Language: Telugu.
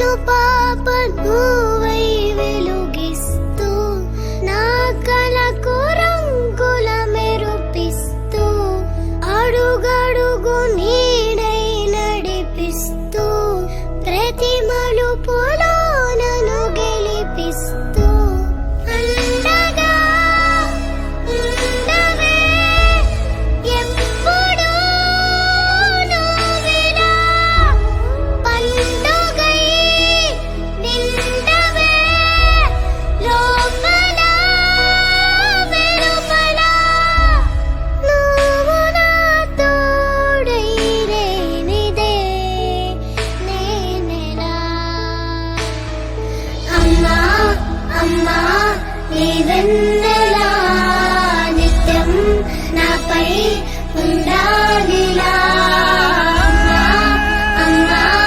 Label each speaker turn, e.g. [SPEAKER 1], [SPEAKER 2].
[SPEAKER 1] కను పాప నువ్వై వెలుగిస్తూ నా కలకు రంగుల మెరుపిస్తూ అడుగడుగు నీడై నడిపిస్తూ ప్రతి మలుపులో నన్ను గెలిపిస్తూ అండగా ఉండవే ఎప్పుడూ నువ్విలా పండుగై నిండవే లోపల వెలుపల నువ్వు నా తోడై లేనిదే నేనెలా అమ్మా అమ్మా నీ వెన్నెలా నిత్యం నాపై